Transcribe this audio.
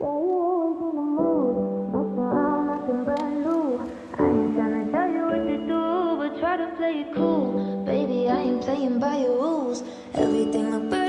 you always in the mood. Mess around, nothing brand new. I ain't tryna tell you what to do, but try to play it cool. Baby, I ain't playing by your rules. Everything look perfect.